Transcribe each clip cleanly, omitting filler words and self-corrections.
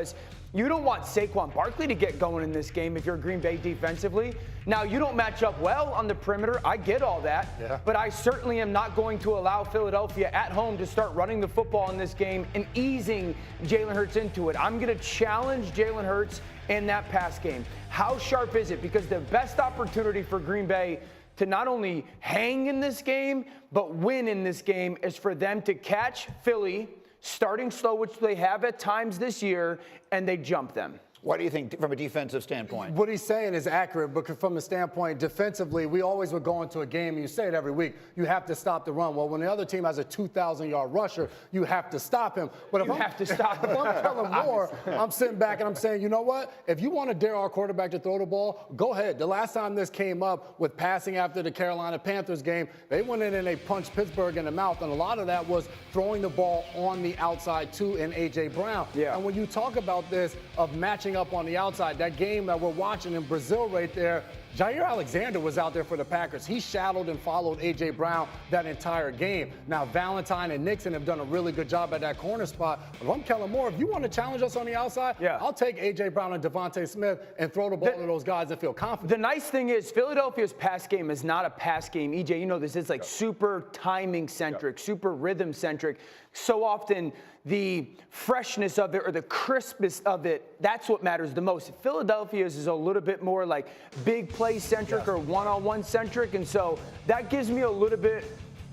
because you don't want Saquon Barkley to get going in this game if you're Green Bay defensively. Now, you don't match up well on the perimeter. I get all that. But I certainly am not going to allow Philadelphia at home to start running the football in this game and easing Jalen Hurts into it. I'm going to challenge Jalen Hurts in that pass game. How sharp is it? Because the best opportunity for Green Bay to not only hang in this game, but win in this game is for them to catch Philly starting slow, which they have at times this year, and they jump them. What do you think from a defensive standpoint? What he's saying is accurate, but from a standpoint defensively, we always would go into a game, and you say it every week, you have to stop the run. Well, when the other team has a 2,000-yard rusher, you have to stop him. But if I'm Kellen Moore, I'm sitting back and I'm saying, you know what? If you want to dare our quarterback to throw the ball, go ahead. The last time this came up with passing after the Carolina Panthers game, they went in and they punched Pittsburgh in the mouth, and a lot of that was throwing the ball on the outside to an A.J. Brown. And when you talk about this of matching up on the outside, that game that we're watching in Brazil right there, Jair Alexander was out there for the Packers. He shadowed and followed A.J. Brown that entire game. Now, Valentine and Nixon have done a really good job at that corner spot. If I'm Kellen Moore, if you want to challenge us on the outside, I'll take A.J. Brown and Devontae Smith and throw the ball to those guys that feel confident. The nice thing is Philadelphia's pass game is not a pass game. EJ, you know this. It's like super timing-centric, super rhythm-centric. So often the freshness of it or the crispness of it, that's what matters the most. Philadelphia's is a little bit more like big play-centric or one-on-one centric, and so that gives me a little bit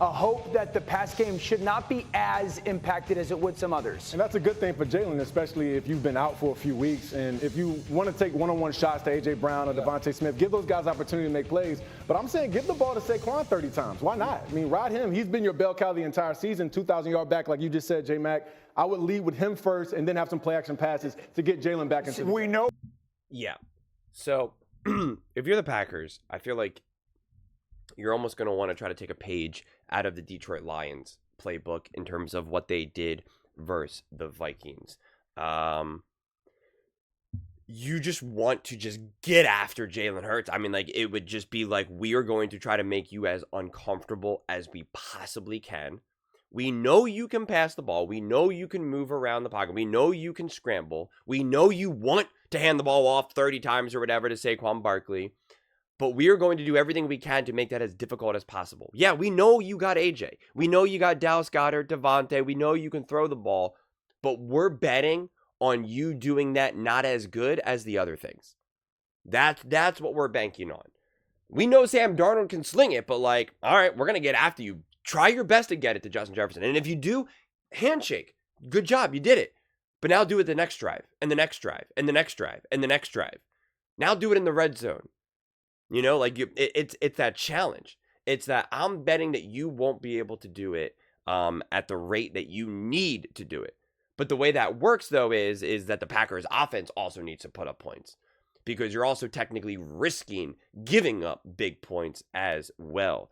of hope that the pass game should not be as impacted as it would some others. And that's a good thing for Jalen, especially if you've been out for a few weeks. And if you want to take one-on-one shots to A.J. Brown or Devontae Smith, give those guys opportunity to make plays. But I'm saying give the ball to Saquon 30 times. Why not? I mean, ride him. He's been your bell cow the entire season, 2,000-yard back, like you just said, J-Mac. I would lead with him first and then have some play-action passes to get Jalen back into We know. Yeah. So if you're the Packers, I feel like you're almost going to want to try to take a page out of the Detroit Lions playbook in terms of what they did versus the Vikings. You just want to just get after Jalen Hurts. I mean, like, it would just be like, we are going to try to make you as uncomfortable as we possibly can. We know you can pass the ball. We know you can move around the pocket. We know you can scramble. We know you want to hand the ball off 30 times or whatever to Saquon Barkley. But we are going to do everything we can to make that as difficult as possible. Yeah, we know you got AJ. We know you got Dallas Goedert, Devontae. We know you can throw the ball. But we're betting on you doing that not as good as the other things. That's what we're banking on. We know Sam Darnold can sling it, but like, all right, we're going to get after you. Try your best to get it to Justin Jefferson. And if you do, handshake. Good job, you did it. But now do it the next drive, and the next drive, and the next drive, and the next drive. Now do it in the red zone. You know, like it's that challenge. It's that I'm betting that you won't be able to do it at the rate that you need to do it. But the way that works, though, is that the Packers offense also needs to put up points because you're also technically risking giving up big points as well.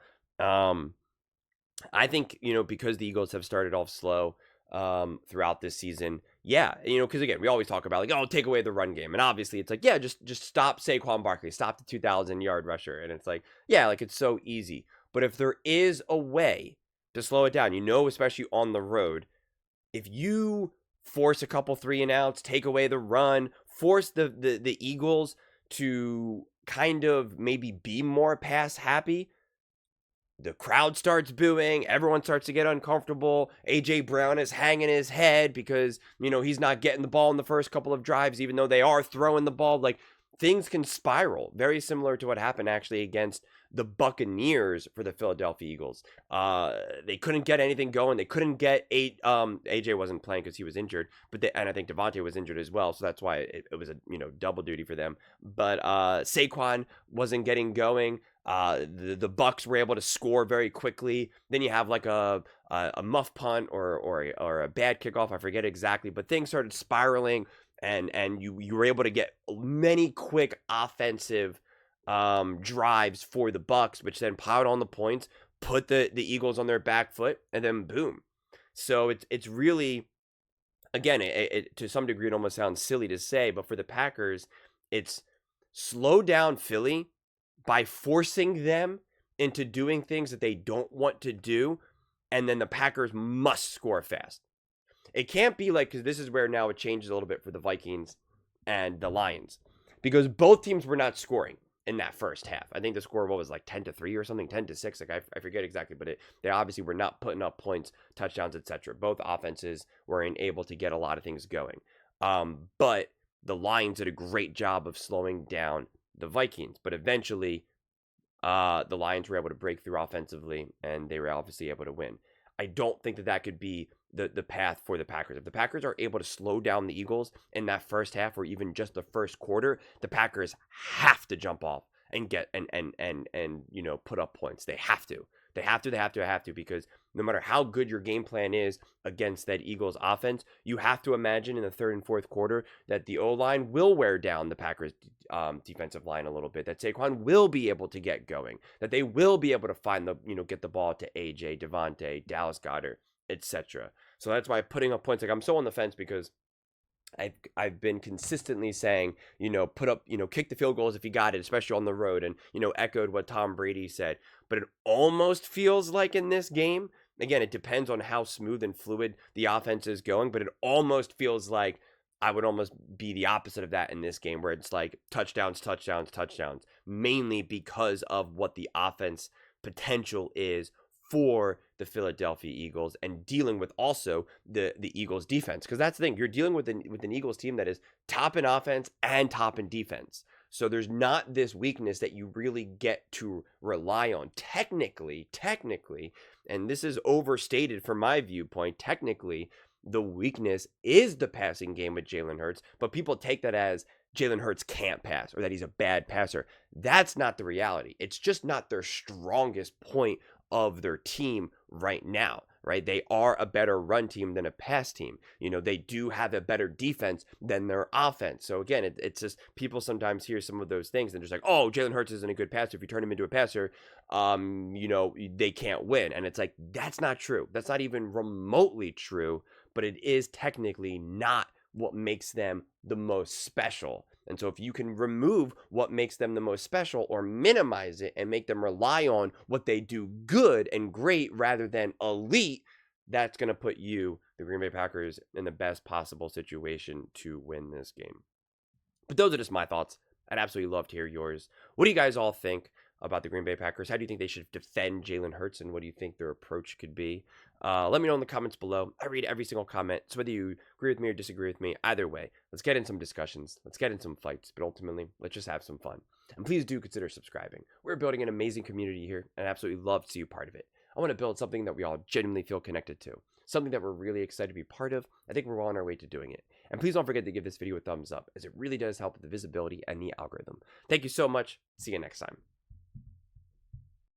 I think, you know, because the Eagles have started off slow throughout this season. Yeah, you know, because again, we always talk about like, oh, take away the run game. And obviously it's like, yeah, just stop Saquon Barkley, stop the 2,000-yard rusher. And it's like, yeah, like it's so easy. But if there is a way to slow it down, you know, especially on the road, if you force a couple 3-and-outs, take away the run, force the Eagles to kind of maybe be more pass happy, the crowd starts booing. Everyone starts to get uncomfortable. A.J. Brown is hanging his head because, you know, he's not getting the ball in the first couple of drives, even though they are throwing the ball. Like, things can spiral. Very similar to what happened actually against the Buccaneers for the Philadelphia Eagles. They couldn't get anything going. They couldn't get A.J. wasn't playing because he was injured, and I think Devontae was injured as well. So that's why it was a, you know, double duty for them. But Saquon wasn't getting going. The Bucs were able to score very quickly. Then you have like a muff punt or a bad kickoff. I forget exactly, but things started spiraling, and you were able to get many quick offensive drives for the Bucs, which then piled on the points, put the Eagles on their back foot, and then boom. So it's really, again, it to some degree it almost sounds silly to say, but for the Packers, it's slow down Philly by forcing them into doing things that they don't want to do, and then the Packers must score fast. It can't be like, because this is where now it changes a little bit for the Vikings and the Lions, because both teams were not scoring in that first half. I think the score was like 10-3 or something, 10-6. Like I forget exactly, but they obviously were not putting up points, touchdowns, etc. Both offenses weren't able to get a lot of things going. But the Lions did a great job of slowing down the Vikings. But eventually, the Lions were able to break through offensively, and they were obviously able to win. I don't think that could be the path for the Packers. If the Packers are able to slow down the Eagles in that first half or even just the first quarter, the Packers have to jump off and get and put up points. They have to. They have to, because no matter how good your game plan is against that Eagles offense, you have to imagine in the third and fourth quarter that the O-line will wear down the Packers defensive line a little bit, that Saquon will be able to get going, that they will be able to find get the ball to AJ, Devontae, Dallas Goedert, etc. So that's why putting up points, like I'm so on the fence, because I've been consistently saying, put up, kick the field goals if you got it, especially on the road, and, echoed what Tom Brady said. But it almost feels like in this game, again, it depends on how smooth and fluid the offense is going, but it almost feels like I would almost be the opposite of that in this game, where it's like touchdowns, mainly because of what the offense potential is for the Philadelphia Eagles, and dealing with also the Eagles defense. Because that's the thing, you're dealing with an Eagles team that is top in offense and top in defense. So there's not this weakness that you really get to rely on. Technically, and this is overstated from my viewpoint, technically, the weakness is the passing game with Jalen Hurts, but people take that as Jalen Hurts can't pass or that he's a bad passer. That's not the reality. It's just not their strongest point of their team right now, right? They are a better run team than a pass team. They do have a better defense than their offense. So again, it's just, people sometimes hear some of those things and just like, oh, Jalen Hurts isn't a good passer. If you turn him into a passer, they can't win. And it's like, that's not true. That's not even remotely true, but it is technically not what makes them the most special. And so if you can remove what makes them the most special, or minimize it and make them rely on what they do good and great rather than elite, that's going to put you, the Green Bay Packers, in the best possible situation to win this game. But those are just my thoughts. I'd absolutely love to hear yours. What do you guys all think about the Green Bay Packers? How do you think they should defend Jalen Hurts, and what do you think their approach could be? Let me know in the comments below. I read every single comment, so whether you agree with me or disagree with me, either way, let's get in some discussions, let's get in some fights, but ultimately, let's just have some fun. And please do consider subscribing. We're building an amazing community here, and I absolutely love to see you part of it. I want to build something that we all genuinely feel connected to, something that we're really excited to be part of. I think we're well on our way to doing it. And please don't forget to give this video a thumbs up, as it really does help with the visibility and the algorithm. Thank you so much. See you next time.